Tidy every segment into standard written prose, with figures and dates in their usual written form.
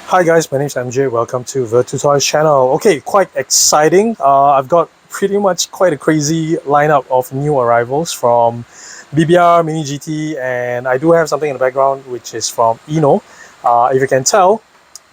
Hi guys, my name is MJ. Welcome to Ver2's channel. Okay, quite exciting. I've got pretty much quite a crazy lineup of new arrivals from BBR MiniGT, and I do have something in the background which is from Eno. If you can tell,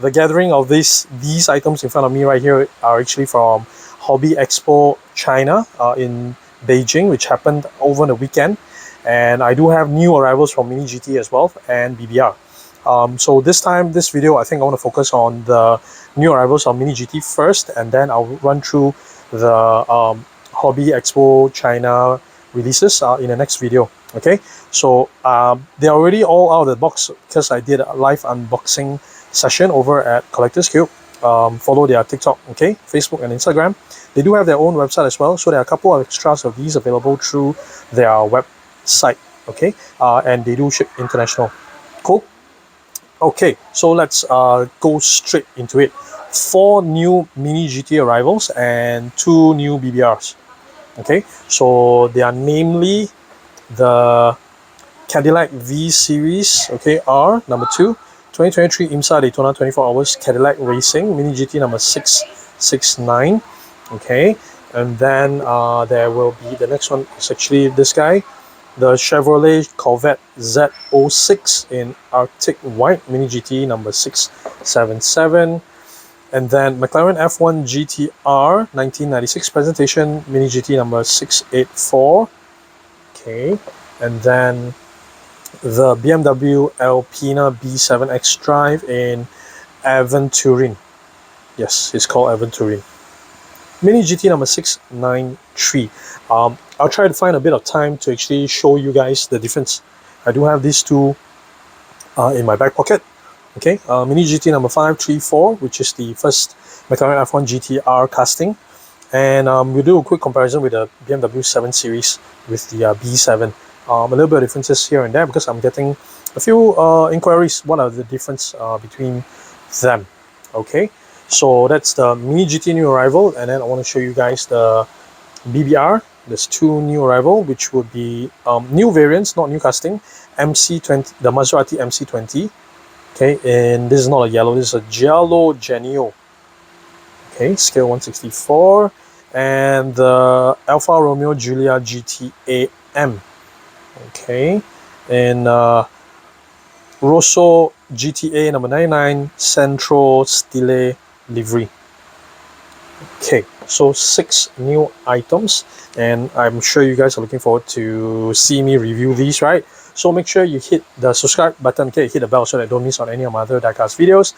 the gathering of these items in front of me right here are actually from Hobby Expo China in Beijing, which happened over the weekend. And I do have new arrivals from MiniGT as well and BBR. So this video, I think I want to focus on the new arrivals on MiniGT first, and then I'll run through the Hobby Expo China releases in the next video. Okay, so they're already all out of the box because I did a live unboxing session over at Collectors Qube. Follow their TikTok, okay, Facebook and Instagram. They do have their own website as well, so there are a couple of extras of these available through their website, okay, and they do ship international. Cool. Okay, so let's go straight into it. 4 new MiniGT arrivals and 2 new BBRs. Okay, so they are namely the Cadillac V-Series.R number 2, 2023 IMSA Daytona 24 Hours Cadillac Racing MiniGT number 669. Okay, and then there will be the next one is actually this guy, the Chevrolet Corvette Z06 in Arctic White MiniGT number 677, and then McLaren F1 GTR 1996 presentation MiniGT number 684. Okay, and then the BMW Alpena B7 xDrive in Aventurin. Yes, it's called Aventurin. MiniGT number 693. I'll try to find a bit of time to actually show you guys the difference. I do have these two in my back pocket. Okay, MiniGT number 534, which is the first McLaren F1 GTR casting, and we'll do a quick comparison with the BMW 7 Series with the B7. A little bit of differences here and there because I'm getting a few inquiries. What are the difference between them? Okay. So that's the MiniGT new arrival, and then I want to show you guys the BBR. There's 2 new arrival, which would be new variants, not new casting. MC20, the Maserati MC20. Okay, and this is not a yellow, this is a Giallo Genio. Okay, scale 164, and the Alfa Romeo Giulia GTAm. Okay, and Rosso GTA number 99 Centro Stile Livery. Okay, so 6 new items, and I'm sure you guys are looking forward to see me review these, right? So make sure you hit the subscribe button, okay, hit the bell so that you don't miss on any of my other diecast videos.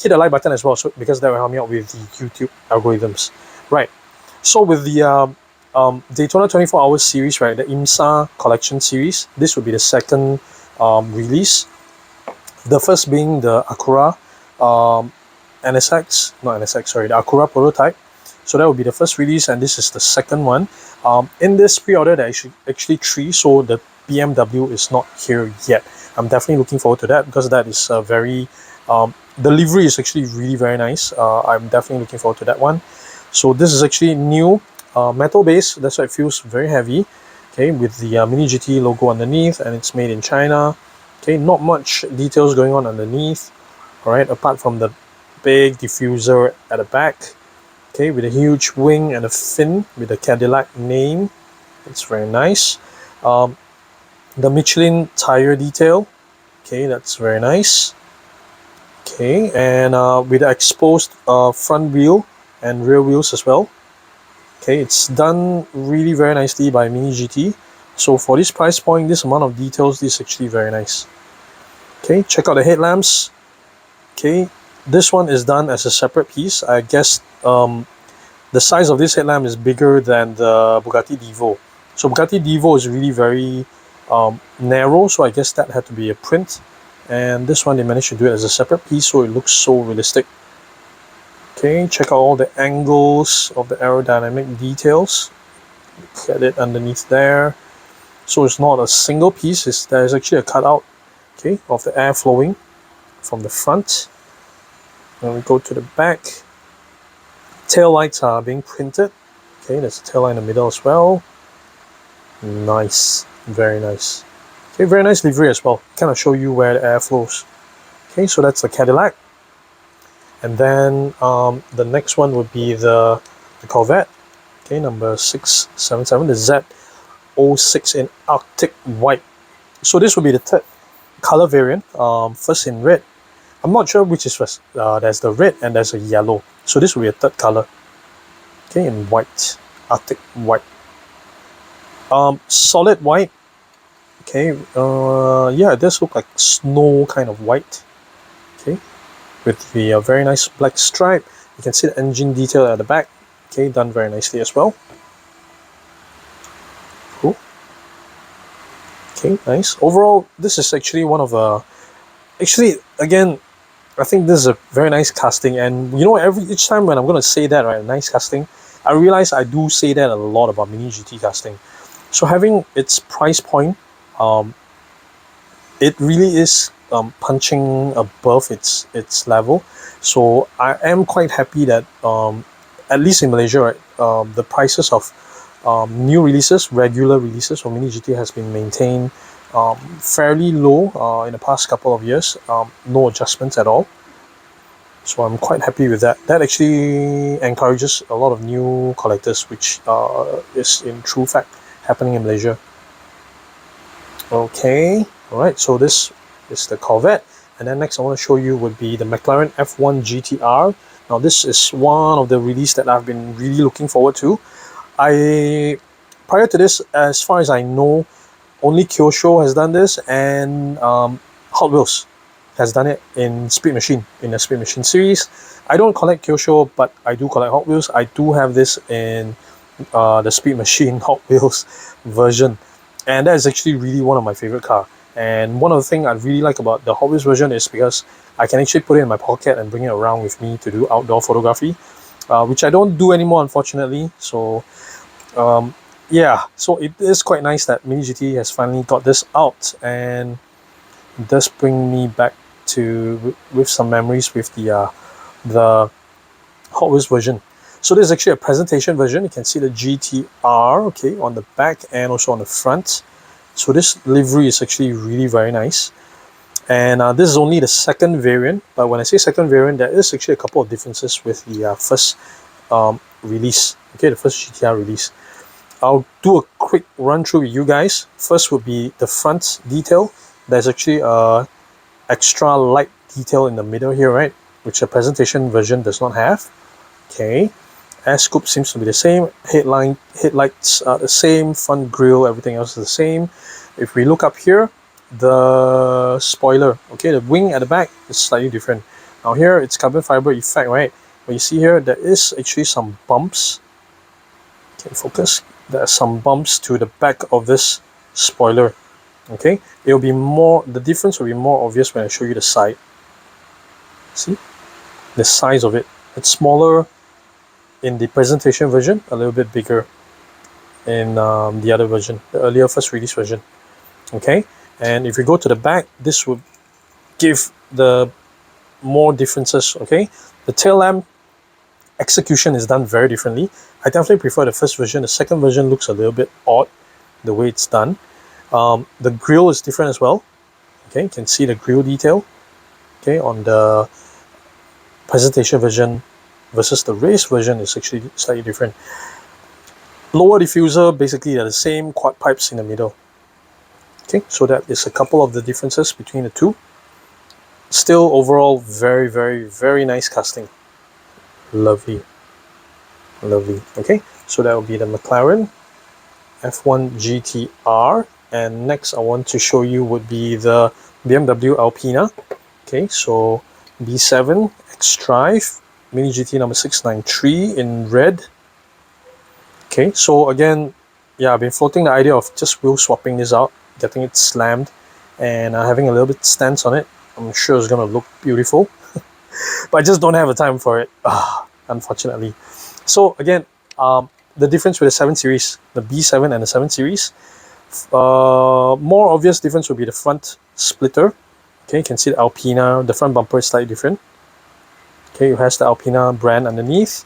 Hit the like button as well, so because that will help me out with the YouTube algorithms, right? So with the Daytona 24 Hours series, right, the IMSA collection series, this would be the second release. The first being the Acura the Acura prototype. So that will be the first release, and this is the second one. In this pre-order, there are actually 3, so the BMW is not here yet. I'm definitely looking forward to that because that is very the livery is actually really very nice. I'm definitely looking forward to that one. So this is actually new metal base, that's why it feels very heavy. Okay, with the MiniGT logo underneath, and it's made in China. Okay, not much details going on underneath, all right, apart from the big diffuser at the back. Okay, with a huge wing and a fin with the Cadillac name. It's very nice. The Michelin tire detail. Okay, that's very nice. Okay, and with the exposed front wheel and rear wheels as well. Okay, it's done really very nicely by MiniGT. So for this price point, this amount of details, this is actually very nice. Okay, check out the headlamps. Okay, this one is done as a separate piece. I guess the size of this headlamp is bigger than the Bugatti Divo. So Bugatti Divo is really very narrow, so I guess that had to be a print. And this one, they managed to do it as a separate piece, so it looks so realistic. Okay, check out all the angles of the aerodynamic details. Look at it underneath there. So it's not a single piece, there's actually a cutout, okay, of the air flowing from the front. And we go to the back. Tail lights are being printed. Okay, there's a tail light in the middle as well. Nice, very nice. Okay, very nice livery as well. Kind of show you where the air flows. Okay, so that's the Cadillac. And then the next one would be the Corvette, okay, number 677, the Z06 in Arctic White. So this would be the third color variant, first in red. I'm not sure which is first. There's the red and there's a yellow. So this will be a third color, okay, in white, Arctic White. Solid white, okay, yeah, it does look like snow kind of white, okay, with the very nice black stripe. You can see the engine detail at the back, okay, done very nicely as well. Cool. Okay, nice. Overall, this is actually one of the, actually, again, I think this is a very nice casting, and you know, each time when I'm going to say that, right, nice casting, I realize I do say that a lot about MiniGT casting. So having its price point, it really is punching above its level. So I am quite happy that at least in Malaysia, right, the prices of new releases, regular releases for MiniGT has been maintained fairly low in the past couple of years. No adjustments at all. So I'm quite happy with that. That actually encourages a lot of new collectors, which is in true fact happening in Malaysia. Okay, alright, so this is the Corvette. And then next I want to show you would be the McLaren F1 GTR. Now this is one of the release that I've been really looking forward to. Prior to this, as far as I know, only Kyosho has done this, and Hot Wheels has done it in Speed Machine, in the Speed Machine series. I don't collect Kyosho, but I do collect Hot Wheels. I do have this in the Speed Machine Hot Wheels version, and that is actually really one of my favorite car. And one of the things I really like about the Hot Wheels version is because I can actually put it in my pocket and bring it around with me to do outdoor photography, which I don't do anymore, unfortunately. So yeah, so it is quite nice that MiniGT has finally got this out, and it does bring me back to with some memories with the Hot Wheels version. So this is actually a presentation version. You can see the GTR, okay, on the back and also on the front. So this livery is actually really very nice. And this is only the second variant, but when I say second variant, there is actually a couple of differences with the first release, okay, the first GTR release. I'll do a quick run through with you guys. First would be the front detail. There's actually a extra light detail in the middle here, right, which the presentation version does not have. Okay, air scoop seems to be the same. Headlights are the same. Front grille, everything else is the same. If we look up here, the spoiler, okay, the wing at the back is slightly different. Now here it's carbon fiber effect, right? But you see here there is actually some bumps. Okay, focus. There are some bumps to the back of this spoiler. Okay, it'll be more, the difference will be more obvious when I show you the side. See the size of it. It's smaller in the presentation version, a little bit bigger in the other version, the earlier first release version. Okay, and if you go to the back, this would give the more differences. Okay, the tail lamp execution is done very differently. I definitely prefer the first version. The second version looks a little bit odd the way it's done. The grille is different as well. Okay, you can see the grille detail, okay, on the presentation version versus the race version is actually slightly different. Lower diffuser, basically they're the same, quad pipes in the middle. Okay, so that is a couple of the differences between the two. Still overall very, very, very nice casting. Lovely, lovely. Okay, so that will be the McLaren F1 GTR. And next I want to show you would be the BMW Alpena. Okay, so B7 xDrive MiniGT number 693 in red. Okay, so again, yeah, I've been floating the idea of just wheel swapping this out, getting it slammed, and having a little bit stance on it. I'm sure it's gonna look beautiful, but I just don't have the time for it, unfortunately. So again, the difference with the 7 Series, the B7 and the 7 Series, more obvious difference would be the front splitter. Okay, you can see the Alpina, the front bumper is slightly different. Okay, it has the Alpina brand underneath.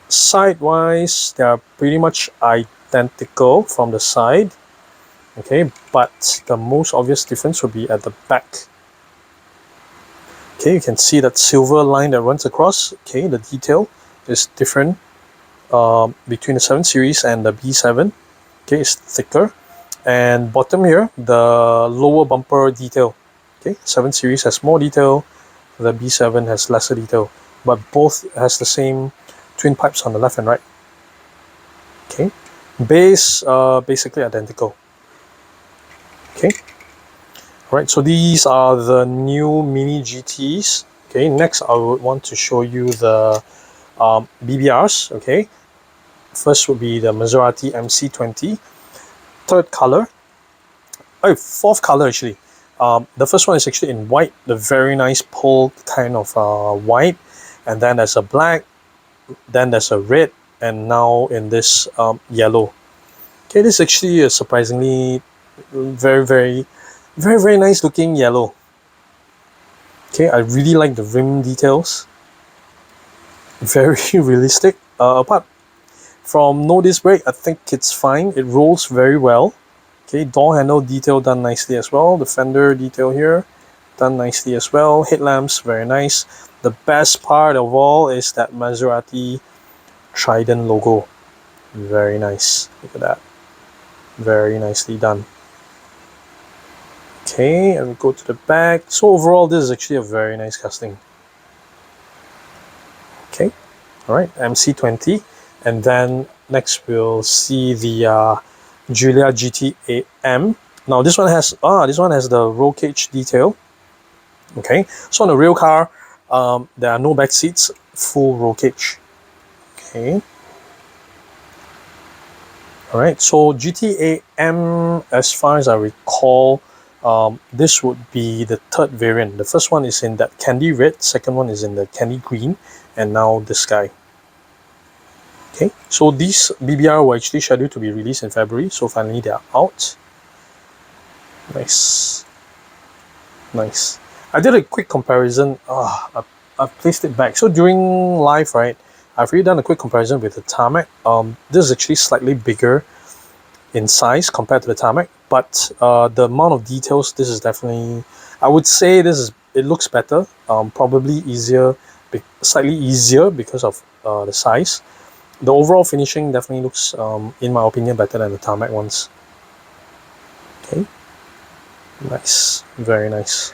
Side-wise, they are pretty much identical from the side. Okay, but the most obvious difference would be at the back. Okay, you can see that silver line that runs across. Okay, the detail is different between the 7 Series and the B7. Okay, it's thicker. And bottom here, the lower bumper detail. Okay, 7 Series has more detail, the B7 has lesser detail, but both has the same twin pipes on the left and right. Okay, base basically identical. Okay, alright, so these are the new Mini GTs. Okay, next I would want to show you the BBRs. Okay, first would be the Maserati MC20. Third color, fourth color actually. The first one is actually in white, the very nice pearl kind of white, and then there's a black, then there's a red, and now in this yellow. Okay, this is actually a surprisingly very nice looking yellow. Okay, I really like the rim details, very realistic. Apart from no disc brake, I think it's fine. It rolls very well. Okay, door handle detail done nicely as well. The fender detail here done nicely as well. Headlamps very nice. The best part of all is that Maserati Trident logo. Very nice. Look at that. Very nicely done. Okay, and we go to the back. So overall, this is actually a very nice casting. Okay, all right, MC20, and then next we'll see the Giulia GTAm. Now this one has the roll cage detail. Okay, so on the real car, there are no back seats, full roll cage. Okay. All right, so GTAm, as far as I recall, this would be the third variant. The first one is in that candy red, second one is in the candy green, and now this guy. Okay, so these BBR were actually scheduled to be released in February, so finally they are out. Nice. Nice. I did a quick comparison. I've placed it back. So during live, right, I've really done a quick comparison with the tarmac. This is actually slightly bigger in size compared to the tarmac, but the amount of details, this is definitely, I would say it looks better, probably easier, slightly easier because of the size. The overall finishing definitely looks, in my opinion, better than the tarmac ones. Okay, nice, very nice.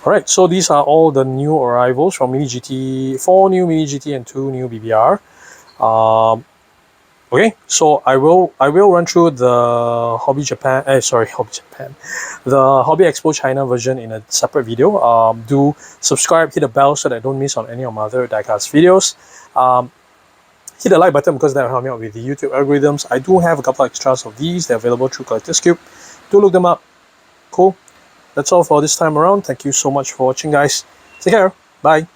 Alright, so these are all the new arrivals from MiniGT, 4 new MiniGT and 2 new BBR. Okay, so I will run through the the Hobby Expo China version in a separate video. Do subscribe, hit the bell so that I don't miss on any of my other diecast videos. Hit the like button because that will help me out with the YouTube algorithms. I do have a couple extras of these. They're available through Collector's Cube. Do look them up. Cool. That's all for this time around. Thank you so much for watching, guys. Take care. Bye.